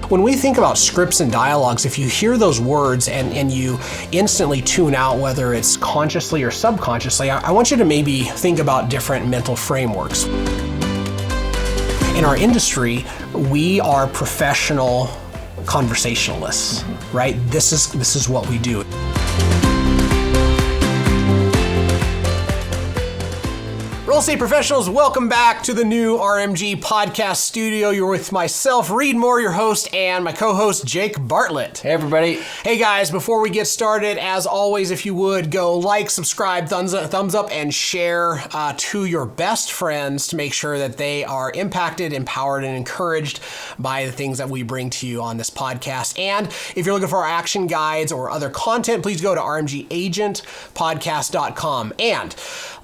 When we think about scripts and dialogues, if you hear those words and you instantly tune out, whether it's consciously or subconsciously, I want you to maybe think about different mental frameworks. In our industry, we are professional conversationalists, right? This is what we do. Real estate professionals, welcome back to the new RMG podcast studio. You're with myself, Reed Moore, your host, and my co-host, Jake Bartlett. Hey, everybody. Hey, guys, before we get started, as always, if you would, go like, subscribe, thumbs up, and share to your best friends to make sure that they are impacted, empowered, and encouraged by the things that we bring to you on this podcast. And if you're looking for our action guides or other content, please go to rmgagentpodcast.com. And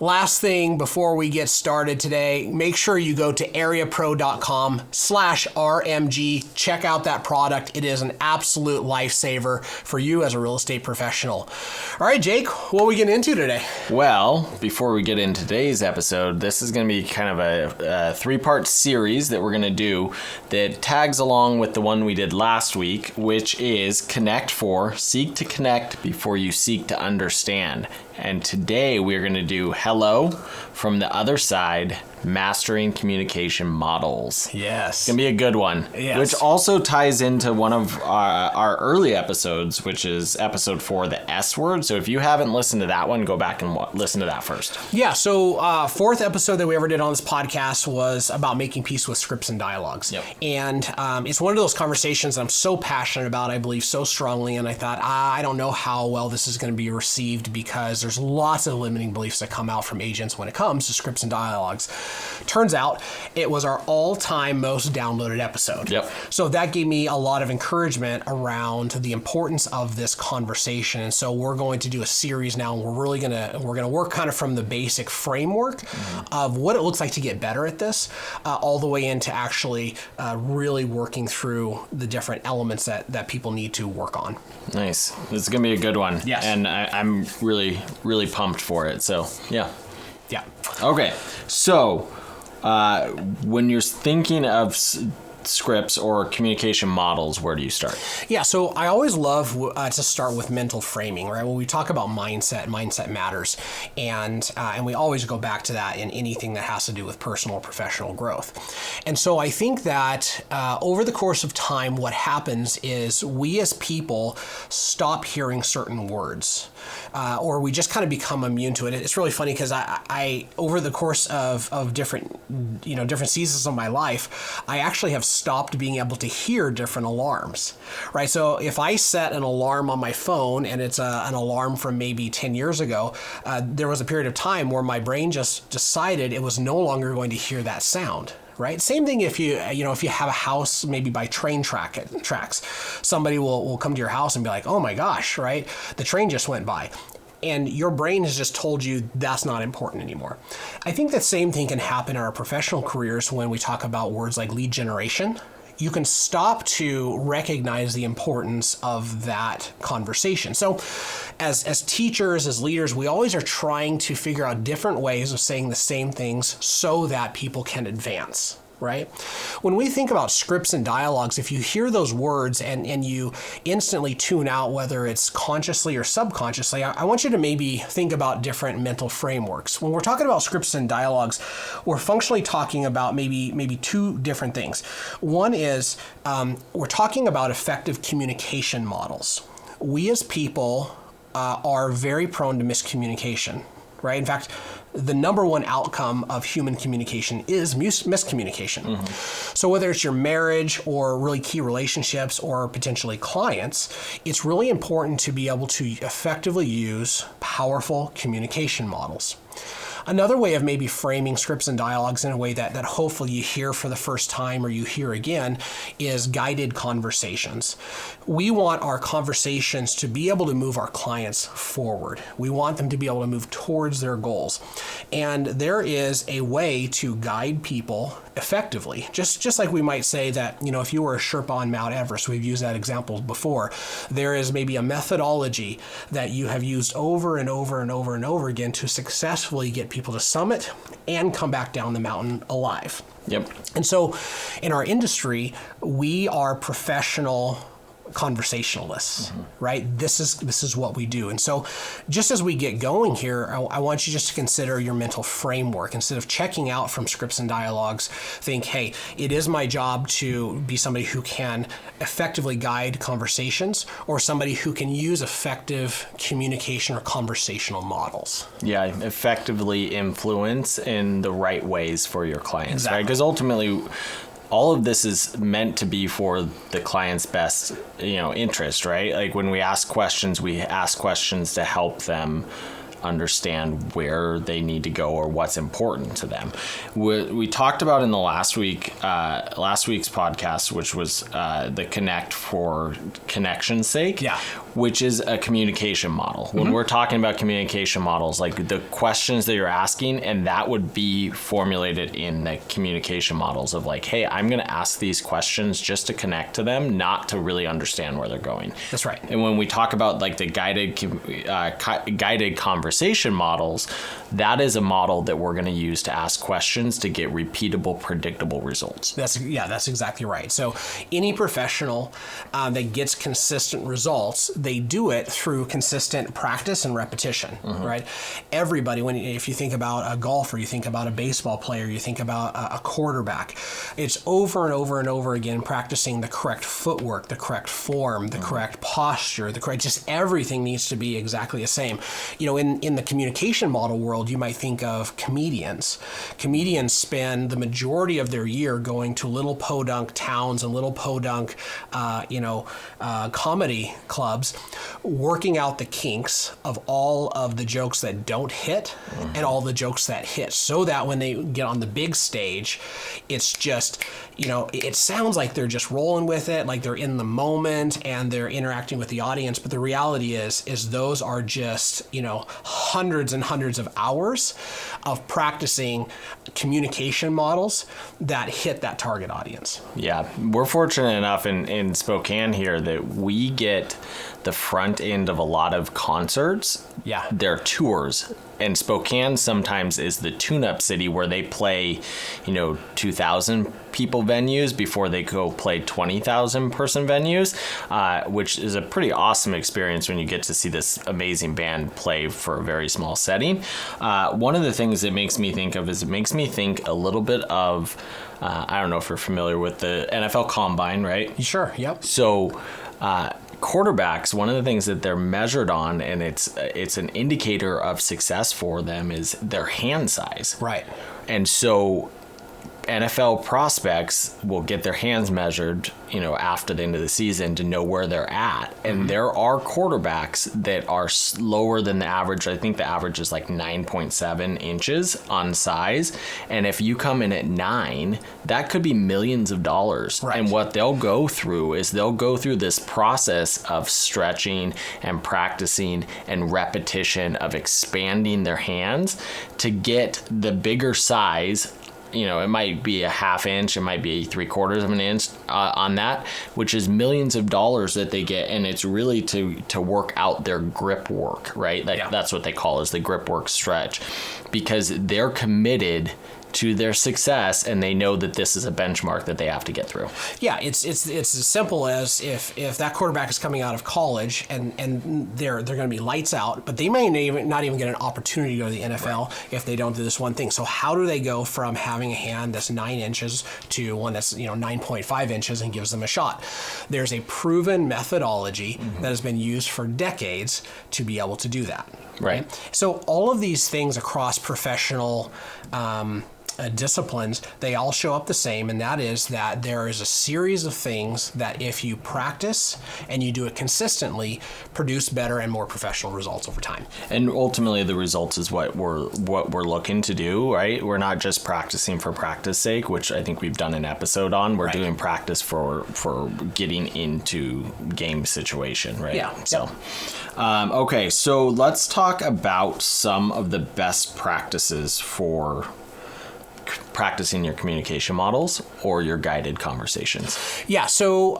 last thing before we get started today, make sure you go to areapro.com/RMG. Check out that product. It is an absolute lifesaver for you as a real estate professional. All right, Jake, what are we getting into today? Well, before we get into today's episode, this is going to be kind of a three-part series that we're going to do that tags along with the one we did last week, which is seek to connect before you seek to understand. And today we're going to do hello from the other side, mastering communication models. Yes. It's going to be a good one. Yes. Which also ties into one of our early episodes, which is episode 4, the S word. So if you haven't listened to that one, go back and listen to that first. Yeah, so fourth episode that we ever did on this podcast was about making peace with scripts and dialogues. Yep. And it's one of those conversations that I'm so passionate about, I believe so strongly, and I thought, I don't know how well this is going to be received because there's lots of limiting beliefs that come out from agents when it comes to scripts and dialogues. Turns out it was our all-time most downloaded episode. Yep. So that gave me a lot of encouragement around the importance of this conversation. And so we're going to do a series now, and we're gonna work kind of from the basic framework of what it looks like to get better at this, all the way into actually really working through the different elements that people need to work on. Nice. This is going to be a good one. Yes. And I'm really, really pumped for it. So, yeah. Yeah. Okay. So, when you're thinking of scripts or communication models, where do you start? Yeah, so I always love to start with mental framing, right? When we talk about mindset matters, and we always go back to that in anything that has to do with personal or professional growth. And so I think that over the course of time, what happens is we as people stop hearing certain words, or we just kind of become immune to it. It's really funny because I over the course of different seasons of my life, I actually have stopped being able to hear different alarms, right? So if I set an alarm on my phone and it's an alarm from maybe 10 years ago, there was a period of time where my brain just decided it was no longer going to hear that sound. Right. Same thing if you have a house maybe by train tracks, somebody will come to your house and be like, oh my gosh, right? The train just went by. And your brain has just told you that's not important anymore. I think the same thing can happen in our professional careers when we talk about words like lead generation. You can stop to recognize the importance of that conversation. So as teachers, as leaders, we always are trying to figure out different ways of saying the same things so that people can advance. Right? When we think about scripts and dialogues, if you hear those words and you instantly tune out, whether it's consciously or subconsciously, I want you to maybe think about different mental frameworks. When we're talking about scripts and dialogues, we're functionally talking about maybe two different things. One is we're talking about effective communication models. We as people are very prone to miscommunication. Right? In fact, the number one outcome of human communication is miscommunication. Mm-hmm. So whether it's your marriage or really key relationships or potentially clients, it's really important to be able to effectively use powerful communication models. Another way of maybe framing scripts and dialogues in a way that hopefully you hear for the first time or you hear again is guided conversations. We want our conversations to be able to move our clients forward. We want them to be able to move towards their goals. And there is a way to guide people effectively. Just like we might say that, if you were a Sherpa on Mount Everest, we've used that example before, there is maybe a methodology that you have used over and over and over and over again to successfully get people to summit and come back down the mountain alive. Yep. And so in our industry, we are professional conversationalists, right? This is what we do. And so just as we get going here, I want you just to consider your mental framework. Instead of checking out from scripts and dialogues, think, hey, it is my job to be somebody who can effectively guide conversations, or somebody who can use effective communication or conversational models. Yeah, effectively influence in the right ways for your clients, Exactly. right? Because ultimately, all of this is meant to be for the client's best, interest, right? Like when we ask questions to help them understand where they need to go or what's important to them. We talked about in the last week's podcast, which was the Connect for Connection's sake, which is a communication model. When we're talking about communication models, like the questions that you're asking, and that would be formulated in the communication models of like, hey, I'm going to ask these questions just to connect to them, not to really understand where they're going. That's right. And when we talk about like the guided conversation models, that is a model that we're going to use to ask questions to get repeatable, predictable results. That's exactly right. So any professional that gets consistent results, they do it through consistent practice and repetition, right? Everybody, if you think about a golfer, you think about a baseball player, you think about a quarterback, it's over and over and over again practicing the correct footwork, the correct form, the correct posture, just everything needs to be exactly the same. In the communication model world, you might think of comedians. Comedians spend the majority of their year going to little podunk towns and little podunk, comedy clubs, working out the kinks of all of the jokes that don't hit and all the jokes that hit, so that when they get on the big stage, it's just, it sounds like they're just rolling with it, like they're in the moment and they're interacting with the audience. But the reality is those are just, hundreds and hundreds of hours of practicing communication models that hit that target audience. Yeah, we're fortunate enough in Spokane here that we get the front end of a lot of concerts. Yeah. Their tours. And Spokane sometimes is the tune-up city where they play, 2,000 people venues before they go play 20,000 person venues, which is a pretty awesome experience when you get to see this amazing band play for a very small setting. One of the things it makes me think of is it makes me think a little bit of, I don't know if you're familiar with the NFL Combine, right? Sure, yep. So, quarterbacks, one of the things that they're measured on, and it's an indicator of success for them, is their hand size. Right. And so NFL prospects will get their hands measured, after the end of the season to know where they're at. And there are quarterbacks that are lower than the average. I think the average is like 9.7 inches on size. And if you come in at 9, that could be millions of dollars. Right. And what they'll go through is they'll go through this process of stretching and practicing and repetition of expanding their hands to get the bigger size. It might be a half inch, it might be 3/4 of an inch on that, which is millions of dollars that they get. And it's really to work out their grip work, right? That's what they call is the grip work stretch, because they're committed to their success and they know that this is a benchmark that they have to get through. Yeah, it's as simple as if that quarterback is coming out of college and they're going to be lights out, but they may not even get an opportunity to go to the NFL if they don't do this one thing. So how do they go from having a hand that's 9 inches to one that's 9.5 inches and gives them a shot? There's a proven methodology that has been used for decades to be able to do that. Right. So all of these things across professional disciplines, they all show up the same, and that is that there is a series of things that if you practice and you do it consistently, produce better and more professional results over time. And ultimately the results is what we're looking to do, right? We're not just practicing for practice sake, which I think we've done an episode on. We're doing practice for getting into game situation, right? Yeah. So okay, so let's talk about some of the best practices for practicing your communication models or your guided conversations? Yeah. So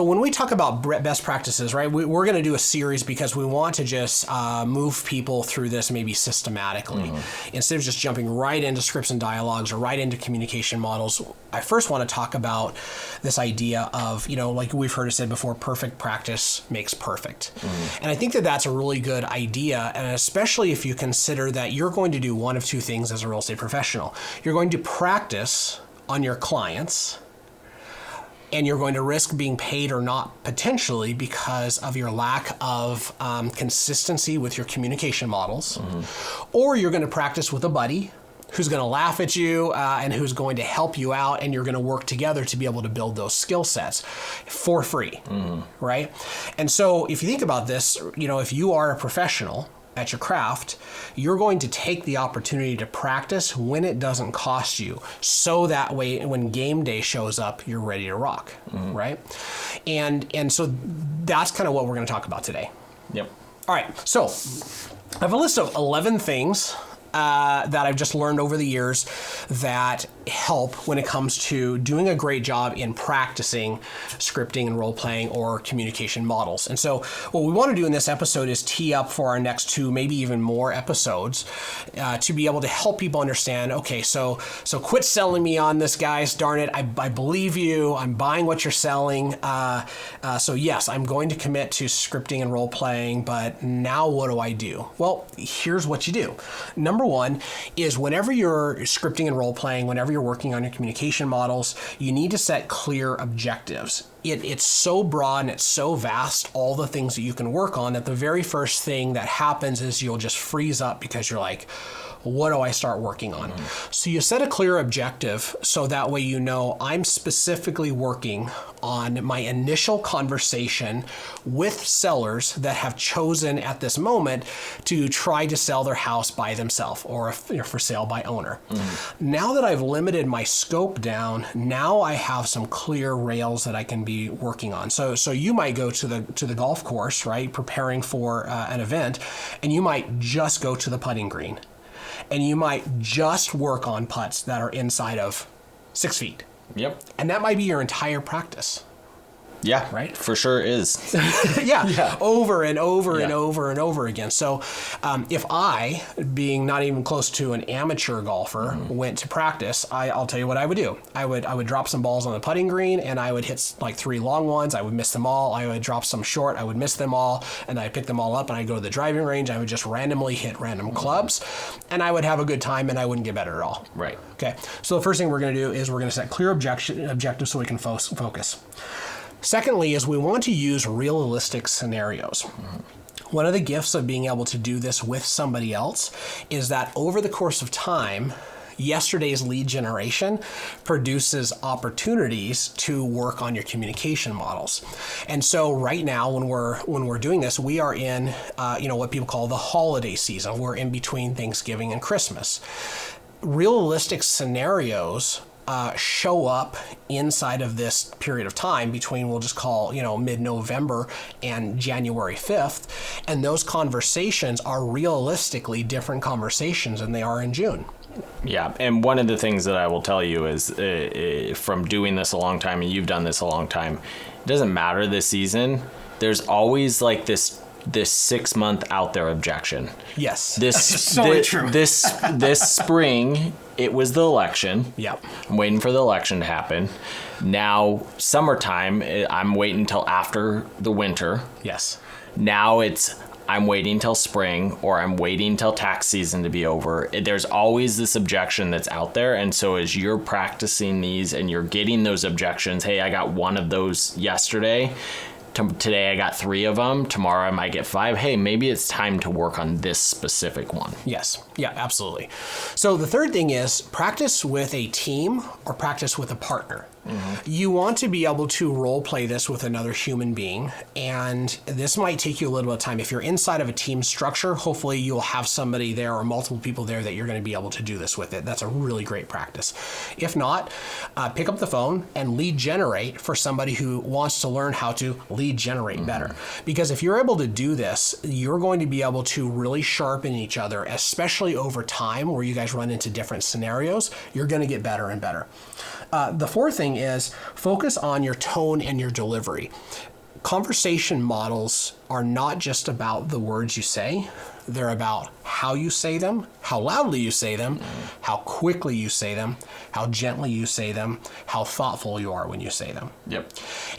when we talk about best practices, right, we're going to do a series because we want to just move people through this maybe systematically instead of just jumping right into scripts and dialogues or right into communication models. I first want to talk about this idea of, like we've heard it said before, perfect practice makes perfect. And I think that that's a really good idea, and especially if you consider that you're going to do one of two things as a real estate professional. You're going to practice on your clients, and you're going to risk being paid or not potentially because of your lack of consistency with your communication models. Or you're going to practice with a buddy who's going to laugh at you and who's going to help you out, and you're going to work together to be able to build those skill sets for free, right? And so if you think about this, if you are a professional at your craft, you're going to take the opportunity to practice when it doesn't cost you, so that way when game day shows up, you're ready to rock, right? And so that's kind of what we're going to talk about today. Yep. All right, so I have a list of 11 things that I've just learned over the years that help when it comes to doing a great job in practicing scripting and role-playing or communication models. And so what we want to do in this episode is tee up for our next 2, maybe even more episodes to be able to help people understand, okay, so quit selling me on this, guys. Darn it, I believe you. I'm buying what you're selling. So yes, I'm going to commit to scripting and role-playing, but now what do I do? Well, here's what you do. Number one is whenever you're scripting and role-playing, whenever you're working on your communication models, you need to set clear objectives. It's so broad and it's so vast, all the things that you can work on, that the very first thing that happens is you'll just freeze up because you're like, what do I start working on? So you set a clear objective so that way I'm specifically working on my initial conversation with sellers that have chosen at this moment to try to sell their house by themselves or for sale by owner. Now that I've limited my scope down, now I have some clear rails that I can be working on. So you might go to the golf course, right, preparing for an event, and you might just go to the putting green. And you might just work on putts that are inside of 6 feet. Yep. And that might be your entire practice. Yeah, right. For sure is. Yeah, over and over and over and over again. So if I, being not even close to an amateur golfer, went to practice, I'll tell you what I would do. I would drop some balls on the putting green, and I would hit like 3 long ones. I would miss them all. I would drop some short. I would miss them all, and I'd pick them all up, and I'd go to the driving range. I would just randomly hit random clubs, and I would have a good time, and I wouldn't get better at all. Right. Okay. So the first thing we're going to do is we're going to set clear objectives so we can focus. Secondly is we want to use realistic scenarios. One of the gifts of being able to do this with somebody else is that over the course of time, yesterday's lead generation produces opportunities to work on your communication models. And so right now when we're doing this, we are in what people call the holiday season. We're in between Thanksgiving and Christmas. Realistic scenarios show up inside of this period of time between, we'll just call, mid-November and January 5th. And those conversations are realistically different conversations than they are in June. Yeah. And one of the things that I will tell you is from doing this a long time, and you've done this a long time, it doesn't matter this season. There's always like this 6-month out there objection. Yes. True. This spring, it was the election. Yep. I'm waiting for the election to happen. Now, summertime, I'm waiting until after the winter. Yes. Now I'm waiting till spring, or I'm waiting till tax season to be over. There's always this objection that's out there. And so as you're practicing these and you're getting those objections, hey, I got one of those yesterday. Today I got 3 of them. Tomorrow I might get 5. Hey, maybe it's time to work on this specific one. Yes. Yeah, absolutely. So the third thing is practice with a team or practice with a partner. You want to be able to role play this with another human being, and this might take you a little bit of time. If you're inside of a team structure, hopefully you'll have somebody there or multiple people there that you're going to be able to do this with it. That's a really great practice. If not, pick up the phone and lead generate for somebody who wants to learn how to lead generate better. Because if you're able to do this, you're going to be able to really sharpen each other, especially over time where you guys run into different scenarios. You're going to get better and better. The fourth thing is focus on your tone and your delivery. Conversation models are not just about the words you say. They're about how you say them, how loudly you say them, how quickly you say them, how gently you say them, how thoughtful you are when you say them. Yep.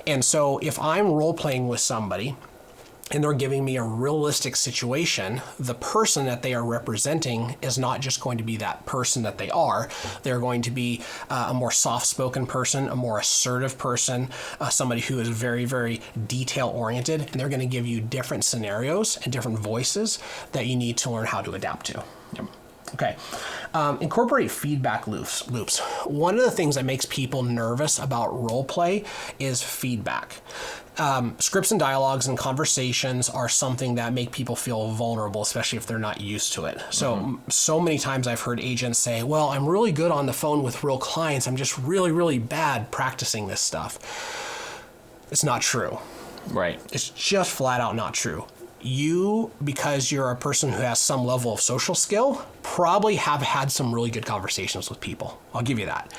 And so if I'm role-playing with somebody and they're giving me a realistic situation, the person that they are representing is not just going to be that person that they are. They're going to be a more soft-spoken person, a more assertive person, somebody who is very, very detail-oriented, and they're going to give you different scenarios and different voices that you need to learn how to adapt to. Yep. Okay. Incorporate feedback loops. One of the things that makes people nervous about role play is feedback. Scripts and dialogues and conversations are something that make people feel vulnerable, especially if they're not used to it. So many times I've heard agents say, well, I'm really good on the phone with real clients. I'm just really, really bad practicing this stuff. It's not true. Right. It's just flat out not true. You, because you're a person who has some level of social skill, probably have had some really good conversations with people. I'll give you that.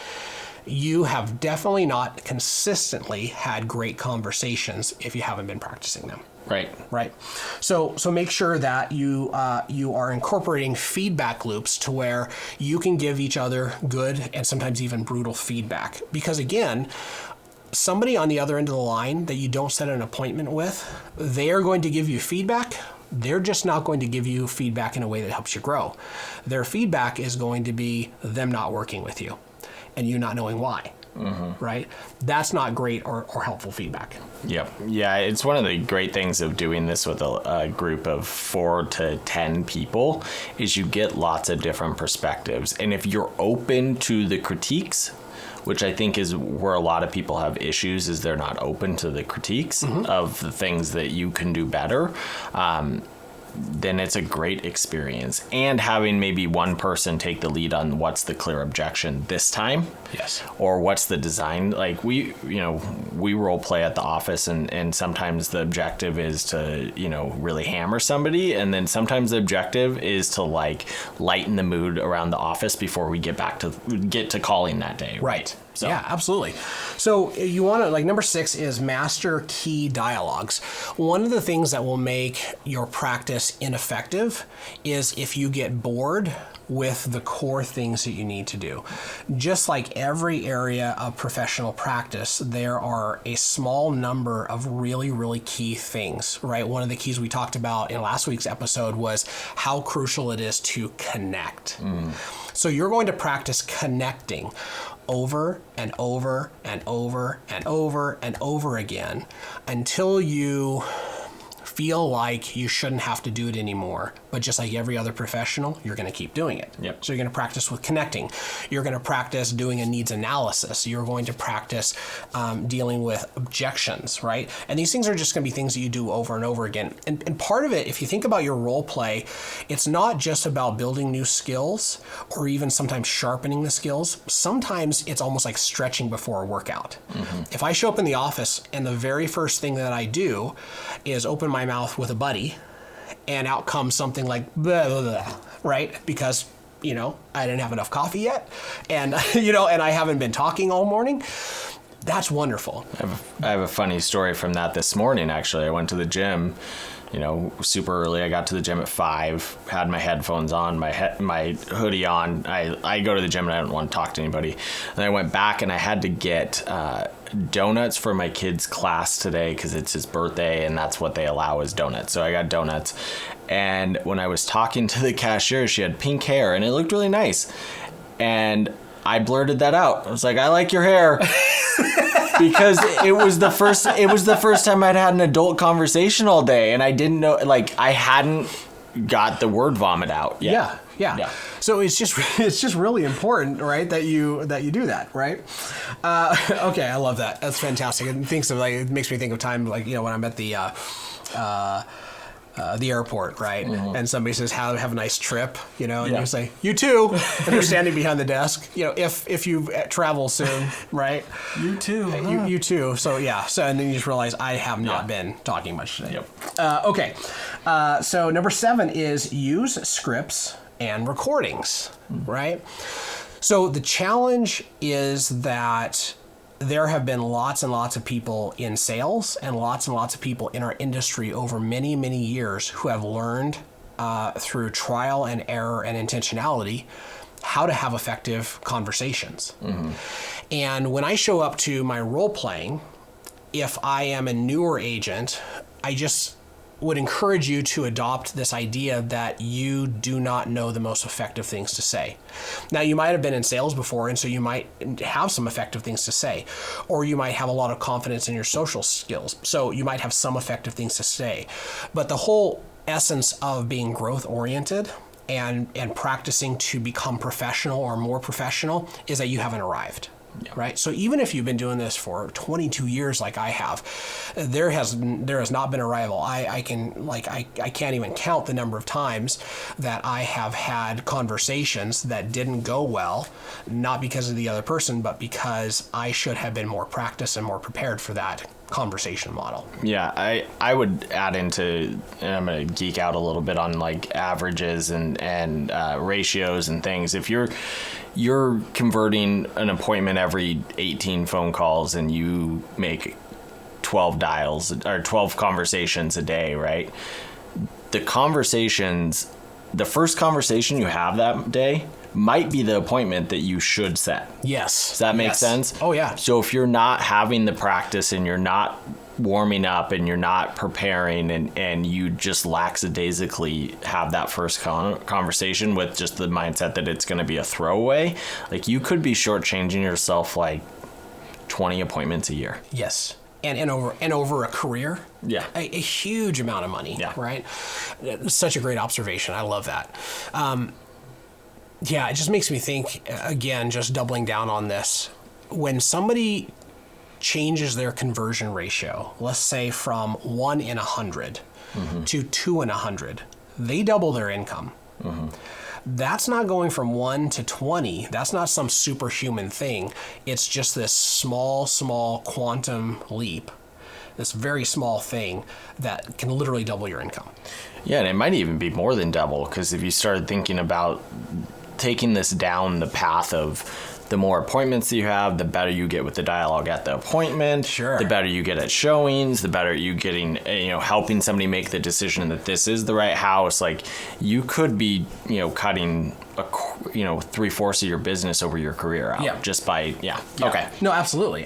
You have definitely not consistently had great conversations if you haven't been practicing them. Right. So make sure that you are incorporating feedback loops to where you can give each other good and sometimes even brutal feedback. Because again, somebody on the other end of the line that you don't set an appointment with, they are going to give you feedback. They're just not going to give you feedback in a way that helps you grow. Their feedback is going to be them not working with you and you not knowing why. Right? That's not great or helpful feedback. Yep. Yeah, it's one of the great things of doing this with a group of 4 to 10 people is you get lots of different perspectives. And if you're open to the critiques, which I think is where a lot of people have issues, is they're not open to the critiques of the things that you can do better. Then it's a great experience. And having maybe one person take the lead on what's the clear objection this time. Yes. Or what's the design. Like we role play at the office and sometimes the objective is to, really hammer somebody. And then sometimes the objective is to like lighten the mood around the office before we get to calling that day. Right. So. Yeah, absolutely. So you want to, number 6 is master key dialogues. One of the things that will make your practice ineffective is if you get bored with the core things that you need to do. Just like every area of professional practice, there are a small number of really, really key things, right? One of the keys we talked about in last week's episode was how crucial it is to connect. So you're going to practice connecting over and over and over and over and over again until you feel like you shouldn't have to do it anymore. But just like every other professional, you're going to keep doing it. Yep. So you're going to practice with connecting. You're going to practice doing a needs analysis. You're going to practice dealing with objections, right? And these things are just going to be things that you do over and over again. And part of it, if you think about your role play, it's not just about building new skills or even sometimes sharpening the skills. Sometimes it's almost like stretching before a workout. If I show up in the office and the very first thing that I do is open my mouth with a buddy, and out comes something like blah, blah, blah, right? Because, I didn't have enough coffee yet, and, and I haven't been talking all morning. That's wonderful. I have a funny story from that this morning, actually. I went to the gym, super early. I got to the gym at 5, had my headphones on, my hoodie on. I go to the gym and I don't want to talk to anybody. And I went back and I had to get donuts for my kid's class today because it's his birthday and that's what they allow is donuts. So I got donuts. And when I was talking to the cashier, she had pink hair and it looked really nice. And I blurted that out. I was like, I like your hair. Because it was the first time I'd had an adult conversation all day and I didn't know, I hadn't got the word vomit out yet. Yeah. So it's just really important, right, that you do that, right? Okay, I love that. That's fantastic. It makes me think of time like when I'm at the airport, right? And somebody says, have a nice trip, and you say, you too. And they're standing behind the desk, if you travel soon, right? You too. You too. So, and then you just realize I have not been talking much today. Yep. Okay. So number 7 is use scripts and recordings, right? So the challenge is that there have been lots and lots of people in sales and lots of people in our industry over many, many years who have learned through trial and error and intentionality how to have effective conversations. And when I show up to my role playing, if I am a newer agent, I just would encourage you to adopt this idea that you do not know the most effective things to say. Now, you might have been in sales before, and so you might have some effective things to say, or you might have a lot of confidence in your social skills, so you might have some effective things to say. But the whole essence of being growth-oriented and practicing to become professional or more professional is that you haven't arrived. Yeah. Right. So even if you've been doing this for 22 years, like I have, there has not been a rival. I can't even count the number of times that I have had conversations that didn't go well, not because of the other person, but because I should have been more practiced and more prepared for that conversation model. Yeah, I would add into, and I'm going to geek out a little bit on like averages and ratios and things. If you're converting an appointment every 18 phone calls and you make 12 dials or 12 conversations a day, right? The first conversation you have that day might be the appointment that you should set. Yes. Does that make sense? Oh, yeah. So if you're not having the practice and you're not warming up and you're not preparing and you just lackadaisically have that first conversation with just the mindset that it's going to be a throwaway, like you could be shortchanging yourself like 20 appointments a year. Yes. And over a career. Yeah. A huge amount of money. Yeah. Right? Such a great observation. I love that. It just makes me think, again, just doubling down on this. When somebody changes their conversion ratio, let's say from 1 in 100 to 2 in 100, they double their income. That's not going from 1 to 20. That's not some superhuman thing. It's just this small quantum leap, this very small thing that can literally double your income. Yeah, and it might even be more than double, because if you started thinking about taking this down the path of the more appointments that you have, the better you get with the dialogue at the appointment. Sure. The better you get at showings, the better you getting, helping somebody make the decision that this is the right house. Like you could be, cutting 3/4 of your business over your career out just by, Okay. No, absolutely.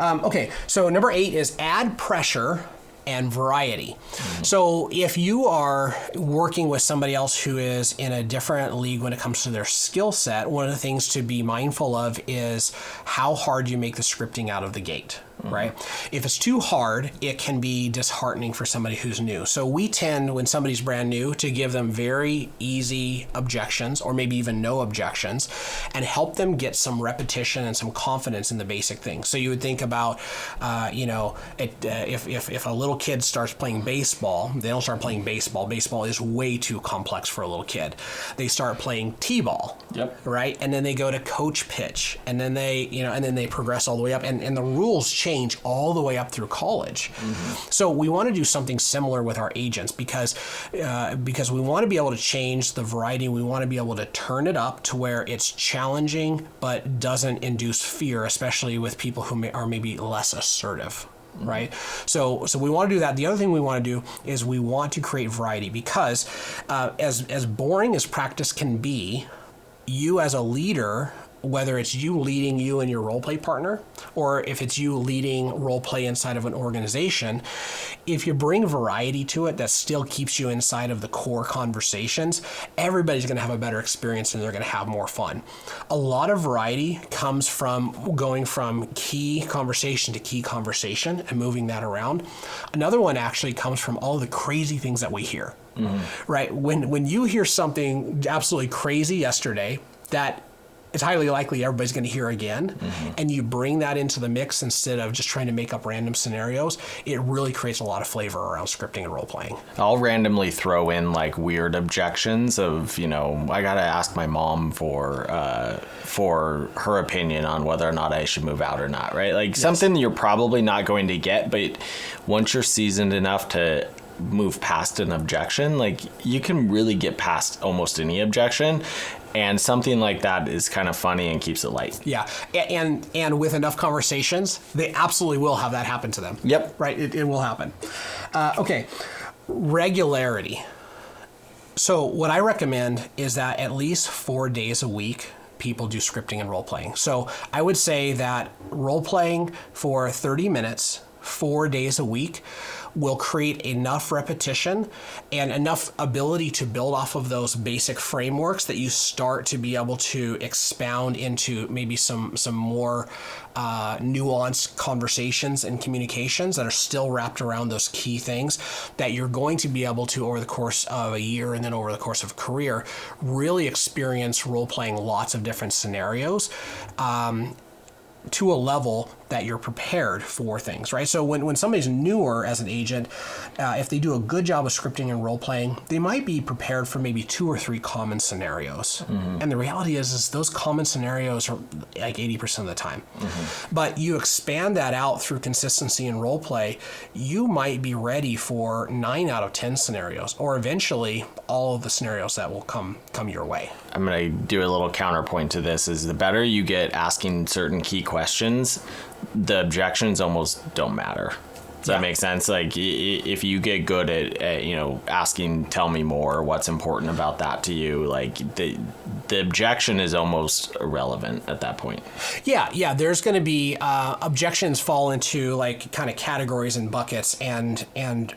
Okay. So number 8 is add pressure and variety. So if you are working with somebody else who is in a different league when it comes to their skill set, one of the things to be mindful of is how hard you make the scripting out of the gate. Right? If it's too hard, it can be disheartening for somebody who's new. So we tend, when somebody's brand new, to give them very easy objections or maybe even no objections and help them get some repetition and some confidence in the basic things. So you would think about, if a little kid starts playing baseball, they don't start playing baseball. Baseball is way too complex for a little kid. They start playing t-ball, right? And then they go to coach pitch, and then they progress all the way up, and the rules change all the way up through college. So we want to do something similar with our agents because we want to be able to change the variety. We want to be able to turn it up to where it's challenging but doesn't induce fear, especially with people who are maybe less assertive. Right? So we want to do that. The other thing we want to do is we want to create variety because as boring as practice can be, you as a leader whether it's you leading you and your role play partner, or if it's you leading role play inside of an organization, if you bring variety to it that still keeps you inside of the core conversations, everybody's going to have a better experience and they're going to have more fun. A lot of variety comes from going from key conversation to key conversation and moving that around. Another one actually comes from all the crazy things that we hear. Right? When you hear something absolutely crazy yesterday that it's highly likely everybody's going to hear again, and you bring that into the mix instead of just trying to make up random scenarios, it really creates a lot of flavor around scripting and role playing. I'll randomly throw in like weird objections of, I got to ask my mom for her opinion on whether or not I should move out or not, right? Like something you're probably not going to get, but once you're seasoned enough to move past an objection, like you can really get past almost any objection, and something like that is kind of funny and keeps it light. Yeah, and with enough conversations, they absolutely will have that happen to them. Yep. Right, it will happen. Okay, regularity. So what I recommend is that at least 4 days a week, people do scripting and role playing. So I would say that role playing for 30 minutes, 4 days a week, will create enough repetition and enough ability to build off of those basic frameworks that you start to be able to expound into maybe some more nuanced conversations and communications that are still wrapped around those key things that you're going to be able to, over the course of a year and then over the course of a career, really experience role-playing lots of different scenarios to a level that you're prepared for things, right? So when somebody's newer as an agent, if they do a good job of scripting and role playing, they might be prepared for maybe 2 or 3 common scenarios. And the reality is those common scenarios are like 80% of the time. But you expand that out through consistency in role play, you might be ready for 9 out of 10 scenarios, or eventually all of the scenarios that will come your way. I'm going to do a little counterpoint to this is the better you get asking certain key questions, the objections almost don't matter. Does that make sense? Like if you get good at asking, tell me more, what's important about that to you, like the objection is almost irrelevant at that point. Yeah. There's going to be objections fall into like kind of categories and buckets, and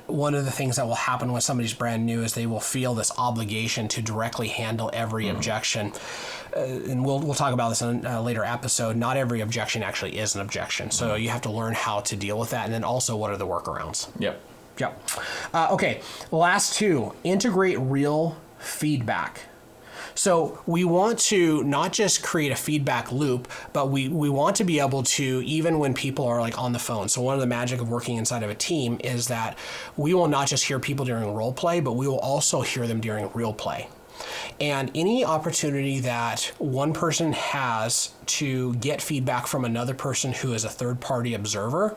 one of the things that will happen when somebody's brand new is they will feel this obligation to directly handle every objection. And we'll talk about this in a later episode. Not every objection actually is an objection, so you have to learn how to deal with that, and then also what are the workarounds. Yep. Okay, last 2, integrate real feedback. So we want to not just create a feedback loop, but we want to be able to, even when people are like on the phone. So one of the magic of working inside of a team is that we will not just hear people during role play, but we will also hear them during real play. And any opportunity that one person has to get feedback from another person who is a third-party observer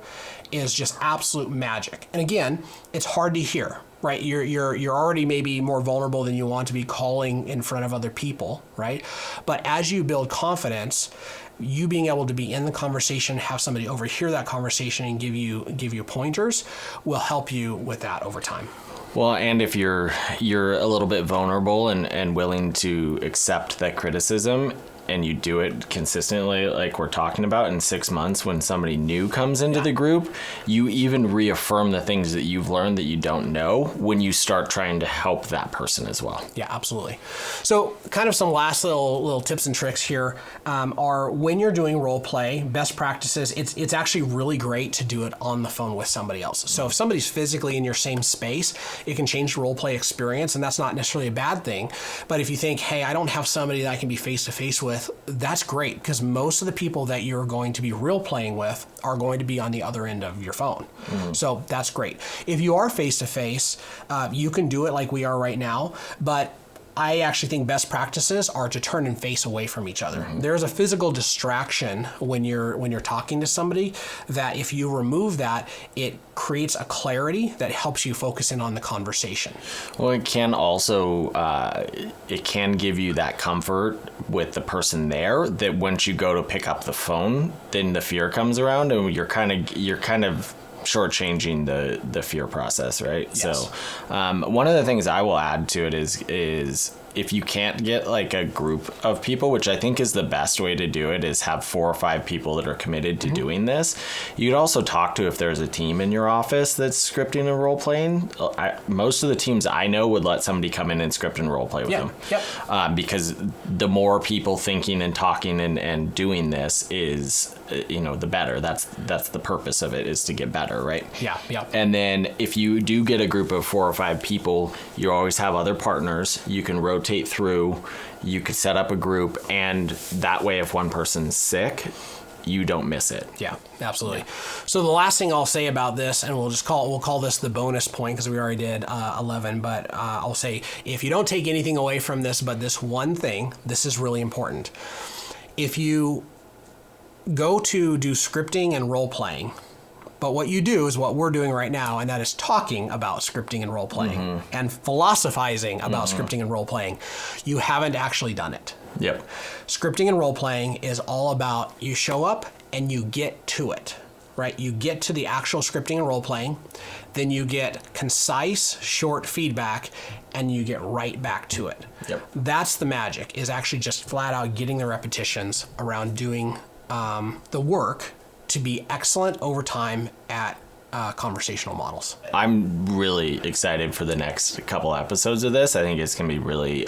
is just absolute magic. And again, it's hard to hear, right? You're already maybe more vulnerable than you want to be calling in front of other people, right? But as you build confidence, you being able to be in the conversation, have somebody overhear that conversation and give you pointers will help you with that over time. Well, and if you're a little bit vulnerable and willing to accept that criticism, and you do it consistently, like we're talking about, in 6 months when somebody new comes into the group, you even reaffirm the things that you've learned that you don't know when you start trying to help that person as well. Yeah, absolutely. So kind of some last little tips and tricks here are when you're doing role play, best practices, it's actually really great to do it on the phone with somebody else. So if somebody's physically in your same space, it can change the role play experience, and that's not necessarily a bad thing. But if you think, hey, I don't have somebody that I can be face to face with, that's great, because most of the people that you're going to be real playing with are going to be on the other end of your phone. So that's great. If you are face to face, you can do it like we are right now, but I actually think best practices are to turn and face away from each other. There's a physical distraction when you're talking to somebody that if you remove that, it creates a clarity that helps you focus in on the conversation. Well, it can also it can give you that comfort with the person there that once you go to pick up the phone, then the fear comes around and you're kind of shortchanging the fear process, right? Yes. So one of the things I will add to it is if you can't get like a group of people, which I think is the best way to do it, is have 4 or 5 people that are committed to doing this. You could also talk to if there's a team in your office that's scripting and role playing. Most of the teams I know would let somebody come in and script and role play with them. Yep. Because the more people thinking and talking and doing this is, the better. That's the purpose of it, is to get better, right? Yeah. And then if you do get a group of 4 or 5 people, you always have other partners. You can rotate through. You could set up a group, and that way, if one person's sick, you don't miss it. Yeah, absolutely. So the last thing I'll say about this, and we'll call this the bonus point because we already did 11, but I'll say if you don't take anything away from this but this one thing, this is really important. If you go to do scripting and role playing, but what you do is what we're doing right now, and that is talking about scripting and role playing and philosophizing about scripting and role playing, you haven't actually done it. Yep. Scripting and role playing is all about you show up and you get to it, right? You get to the actual scripting and role playing, then you get concise, short feedback, and you get right back to it. Yep. That's the magic, is actually just flat out getting the repetitions around doing the work to be excellent over time at conversational models. I'm really excited for the next couple episodes of this. I think it's going to be really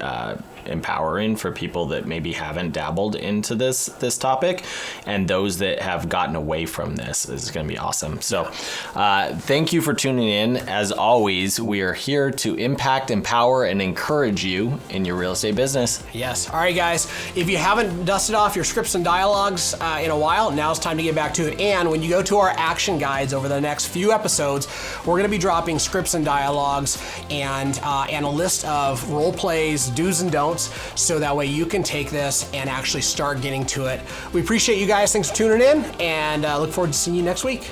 empowering for people that maybe haven't dabbled into this topic, and those that have gotten away from this. This is going to be awesome. So thank you for tuning in. As always, we are here to impact, empower, and encourage you in your real estate business. Yes. All right, guys. If you haven't dusted off your scripts and dialogues in a while, now it's time to get back to it. And when you go to our action guides over the next few episodes, we're going to be dropping scripts and dialogues and a list of role plays, do's and don'ts, so that way you can take this and actually start getting to it. We appreciate you guys. Thanks for tuning in, and look forward to seeing you next week.